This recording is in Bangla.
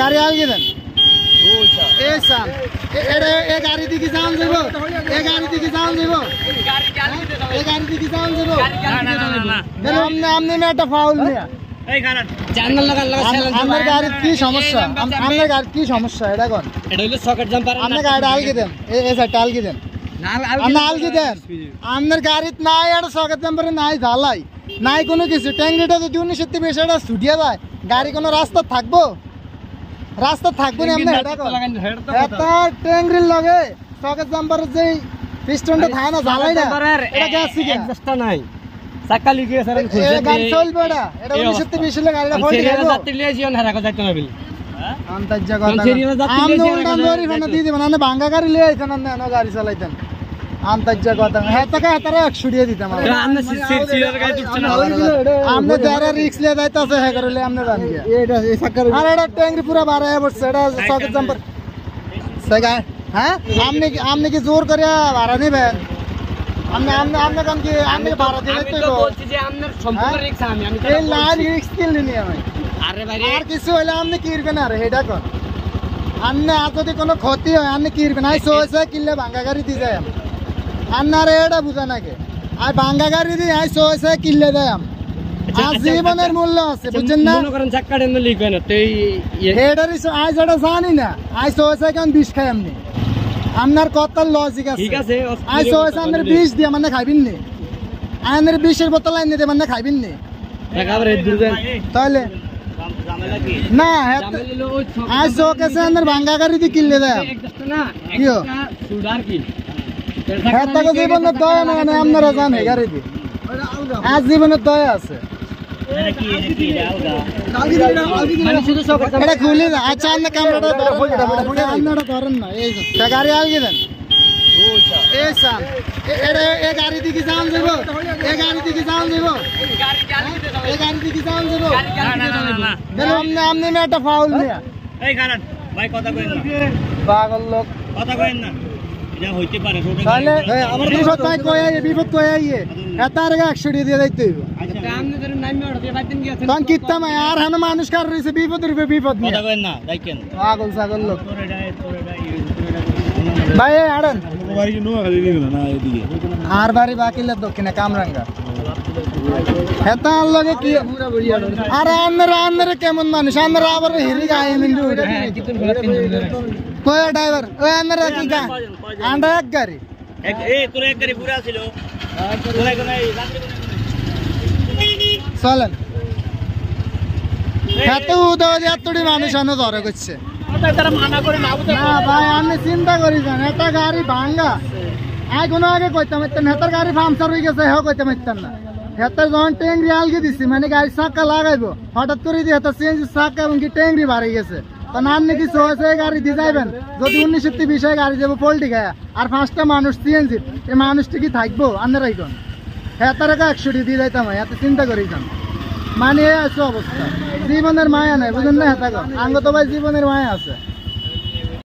গাড়ি আলগে দেন এ সাল এ গাড়ি দিকে যান যাব এ গাড়ি দিকে যান যাব এ গাড়ি দিকে যান যাব না আমনে একটা ফাউল নিয়া এই গাড়ি জানাল লাগা আমার গাড়ির কি সমস্যা আমার গাড়ির কি সমস্যা এটা কোন এটা হলো সকেট জাম্পার আপনি গাড়ি আলগে দেন এ সাইড আলগে দেন না আলগে দেন আপনার গাড়িতে নাই আর সকেট জাম্পারে নাই ঝালাই নাই কোনো কিছু ট্যাঙ্গিটা যদি 19 বেশি এটা ছুটিয়ে যায় গাড়ি কোনো রাস্তা থাকবো না আপনি এটা করেন এটা ট্যাঙ্গির লগে সকেট জাম্পারের যে পিস্টনটা থাকে না ঝালাই না এটা গ্যাস কি এক্সট্রা নাই চাকা লিগে স্যার খুঁজে এই গাড়ি চলবে এটা 19 বেশি লাগে গাড়িটা ফল্ট যাবে যাত্রী লিয়ে জিও না রাখা যাইতো না বিল আন্তাজ জায়গা আমনে উল্টা লরি বানা দিয়ে দিবেন আপনি ভাঙা গাড়ি লিয়ে আইছেন আপনি এনো গাড়ি চালাইতেন আন্তাজ জায়গা হেতাকা হেতারে 100 দিয়ে দিতাম আমরা সিরিয়ার গাড়ি তুলছেন আপনি যারা রিস্ক লিয়ে যাইতাছে হে করলে আপনি জানেন এটা এই চাকা আর এটা ট্যাঙ্গি পুরো বাড়ায় বসছে এটা সকেট জাম্পার সেগা হ্যাঁ আপনি কি জোর করে ভাড়া নেবেন আমনে কাম কি আমনে ভাড়া দিলে তো বলছি যে আপনার সম্পূর্ণ রিস্ক আমি এই লাইন রিস্ক কিনলি নি আমি আরে ভাই আর কিছু হইলে আপনি কিরবেন আর হেডা কর আপনি যদি কোনো ক্ষতি হয় আপনি কিরবেন আই সোসে কিনলে ভাঙা গাড়ি দি যায় আপনার এটা বুঝা নাকি আর ভাঙা গাড়ি দি আই সোসে কিনলে দেয় আর জীবনের মূল্য আছে বুঝছেন না মনে করেন চাকা দেন লিখবেন তো এই হেডার আই যেটা জানি না আই সোসে কেন বিষ খাই আপনি আপনার কত লজিক আছে ঠিক আছে আই সোসে আপনার বিষ দিয়ে মানে খাইবেন নি আপনার বিষের বোতল আইনে দিয়ে মানে খাইবেন নি একেবারে দূর দেন তাহলে ঝামেলা কি না আই সোকেসে আপনার ভাঙা গাড়ি দি কিনলে দেয় না একটা সুডার কি হেতাকে জীবনের দয়া না মানে আপনারা জানে গাড়ি দি আজ জীবনের দয়া আছে এটা খুলে না আচ্ছা আপনি ক্যামেরাটা ধরেন না এই গাড়ি আলগে দেন এই সাল এ গাড়ি দিকে যান যাব এ গাড়ি দিকে যান যাব এ গাড়ি দিকে যান যাব না আপনি একটা ফাউল নিয়া এই গাড়ি ভাই কথা কইেন না পাগল লোক কথা কইেন না এটা হইতে পারে তাহলে আমার বিপদ কই আইয়ে এটার 100 দিয়ে দিতে হইব আচ্ছা আপনি ধরেন নামি অর্ডার দিয়ে বাইতেন কি আছে তখন কিত্তাম আর হানা মানুষ কার রইছে বিপদের বিপদ নিয়ে কথা কইেন না দেখেন পাগল লোক ভাই আড়েন বাড়ি কি নোয়া খালি দিবেন না এদিকে আর বাড়ি বাকিলে দক্ষিণে কামরাঙ্গা হেতা লগে কি আর আন্নারে কেমন মানুষ আন্নারা আবার হিরি গায় মিন্ডু কয় ড্রাইভার ওই আন্নারা কি গা আন্ডা এক গাড়ি তোর এক গাড়ি পুরা ছিল তোরা কোন এই রাত্রি চলেন এত উদয় এতটি মানুষ আনো ধরে করছে না ভাই আমি চিন্তা করি যান একটা গাড়ি ভাঙ্গা কোনো আগে কইতাম হেতার গাড়ি পাংচার হয়ে গেছে হেও কইতাম না হেতার যখন ট্যাঙ্গি আলগে দিচ্ছি মানে গাড়ি চাক্কা লাগাইবো হঠাৎ করে দিয়ে হেতার চেঞ্জ চাক্কা এবং কি ট্যাঙ্গি বাড়ি গেছে তখন আর নাকি সহজে গাড়ি দিয়ে যাইবেন যদি 19 গাড়ি যাবো পোল্টি গায়া আর 5টা মানুষ সিএনজি এই মানুষটি কি থাকবো আপনারাই কোন হেতার 100 দিয়ে যাইতাম এত চিন্তা করি যান মানে আছে অবস্থা জীবনের মায়া নাই বুঝলেন না হেতা আঙ্গ তো ভাই জীবনের মায়া আছে